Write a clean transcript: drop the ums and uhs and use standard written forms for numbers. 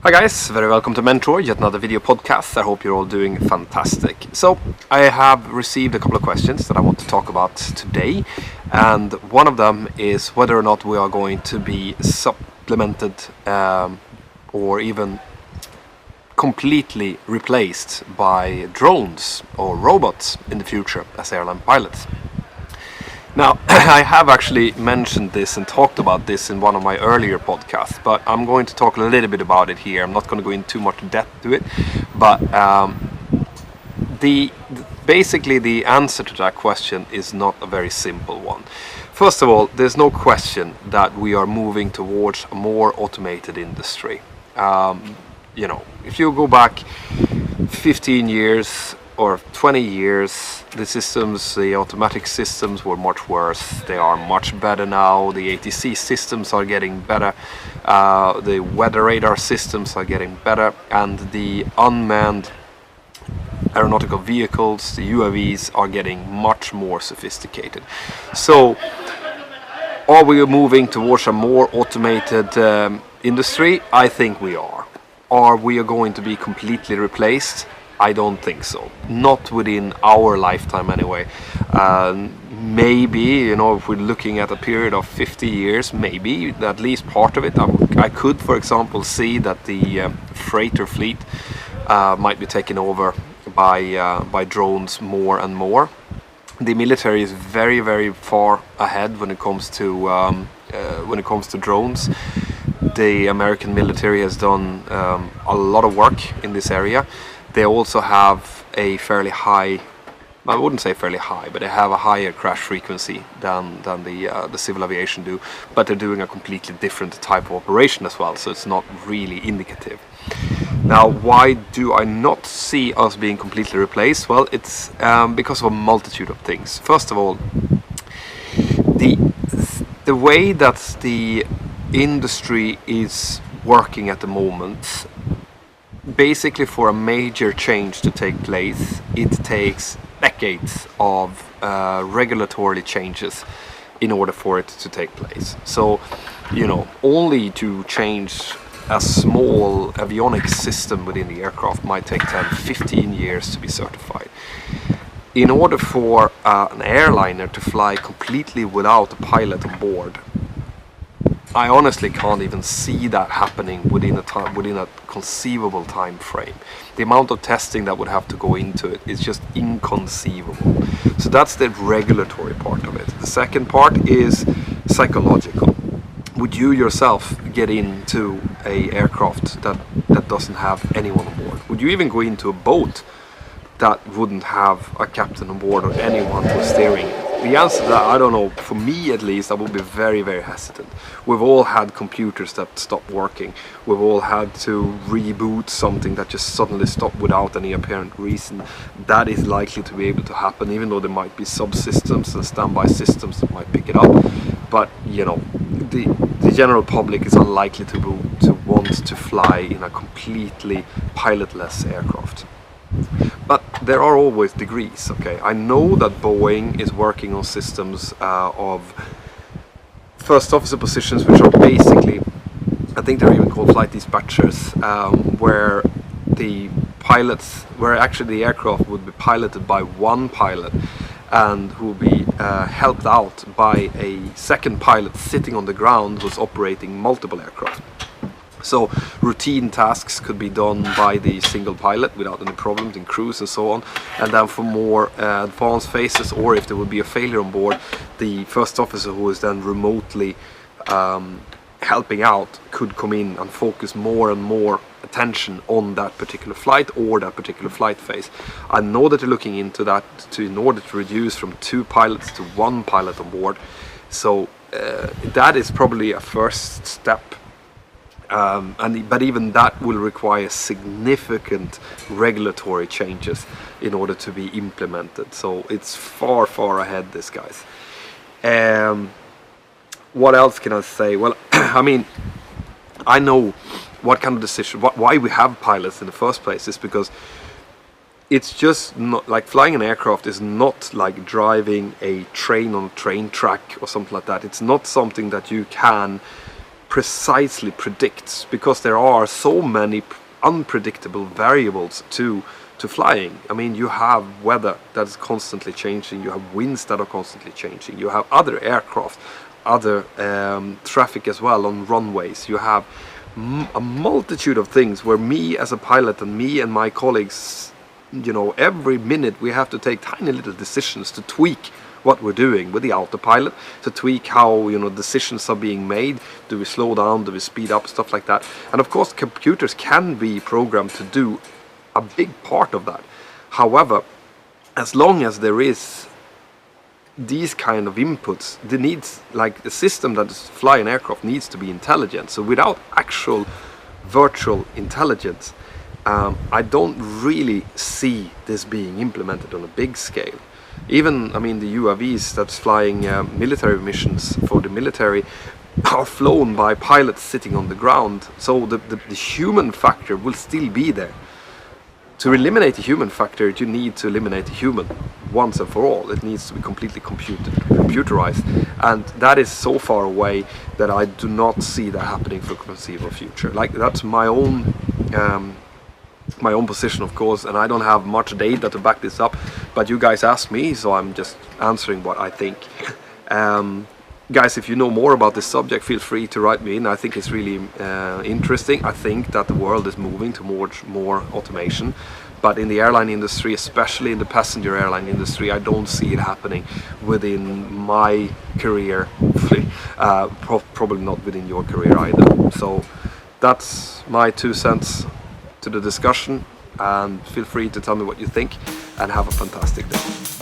Hi guys, very welcome to Mentor, yet another video podcast. I hope you're all doing fantastic. So I have received a couple of questions that I want to talk about today, and one of them is whether or not we are going to be supplemented or even completely replaced by drones or robots in the future as airline pilots. Now, I have actually mentioned this and talked about this in one of my earlier podcasts, but I'm going to talk a little bit about it here. I'm not going to go into too much depth to it, but basically the answer to that question is not a very simple one. First of all, there's no question that we are moving towards a more automated industry. If you go back 15 years or 20 years, the automatic systems were much worse. They are much better now. The ATC systems are getting better. The weather radar systems are getting better. And the unmanned aeronautical vehicles, the UAVs, are getting much more sophisticated. So, are we moving towards a more automated industry? I think we are. Are we going to be completely replaced? I don't think so. Not within our lifetime anyway. Maybe, if we're looking at a period of 50 years, maybe at least part of it. I could, for example, see that the freighter fleet might be taken over by drones more and more. The military is very, very far ahead when it comes to drones. The American military has done a lot of work in this area. They also have a fairly high, I wouldn't say fairly high, but they have a higher crash frequency than the civil aviation do. But they're doing a completely different type of operation as well, so it's not really indicative. Now, why do I not see us being completely replaced? Well, it's because of a multitude of things. First of all, the way that the industry is working at the moment, basically for a major change to take place, it takes decades of regulatory changes in order for it to take place. So, only to change a small avionics system within the aircraft might take 10, 15 years to be certified. In order for an airliner to fly completely without a pilot on board, I honestly can't even see that happening within a conceivable time frame. The amount of testing that would have to go into it is just inconceivable. So that's the regulatory part of it. The second part is psychological. Would you yourself get into an aircraft that doesn't have anyone on board? Would you even go into a boat that wouldn't have a captain on board or anyone who's steering it? The answer to that, I don't know. For me at least, I would be very, very hesitant. We've all had computers that stopped working. We've all had to reboot something that just suddenly stopped without any apparent reason. That is likely to be able to happen, even though there might be subsystems and standby systems that might pick it up. But, the general public is unlikely to want to fly in a completely pilotless aircraft. But there are always degrees, okay? I know that Boeing is working on systems of first officer positions, which are basically, I think they're even called flight dispatchers, where actually the aircraft would be piloted by one pilot and who will be helped out by a second pilot sitting on the ground who's operating multiple aircraft. So routine tasks could be done by the single pilot without any problems in cruise and so on. And then for more advanced phases, or if there would be a failure on board, the first officer who is then remotely helping out could come in and focus more and more attention on that particular flight or that particular flight phase. I know that they're looking into that in order to reduce from 2 pilots to 1 pilot on board. So that is probably a first step. But even that will require significant regulatory changes in order to be implemented. So it's far, far ahead, this guys. What else can I say? Well, I know what kind of decision, why we have pilots in the first place is because it's just not like flying an aircraft is not like driving a train on a train track or something like that. It's not something that you can precisely predicts, because there are so many unpredictable variables to flying. I mean, you have weather that is constantly changing, you have winds that are constantly changing, you have other aircraft, other traffic as well on runways. You have a multitude of things where me as a pilot and me and my colleagues, you know, every minute we have to take tiny little decisions to tweak what we're doing with the autopilot, to tweak how, you know, decisions are being made. Do we slow down, do we speed up, stuff like that. And of course computers can be programmed to do a big part of that. However, as long as there is these kind of inputs, the needs, like the system that is flying aircraft needs to be intelligent. So without actual virtual intelligence, I don't really see this being implemented on a big scale. Even, I mean, the UAVs that's flying military missions for the military are flown by pilots sitting on the ground. So the human factor will still be there. To eliminate the human factor, you need to eliminate the human once and for all. It needs to be completely computerized, and that is so far away that I do not see that happening for the foreseeable future. Like, that's my own position, of course, and I don't have much data to back this up, but you guys asked me, so I'm just answering what I think. Guys, if you know more about this subject, feel free to write me in. I think it's really interesting. I think that the world is moving towards more automation, but in the airline industry, especially in the passenger airline industry, I don't see it happening within my career, hopefully. Probably not within your career either. So that's my 2 cents to the discussion, and feel free to tell me what you think, and have a fantastic day.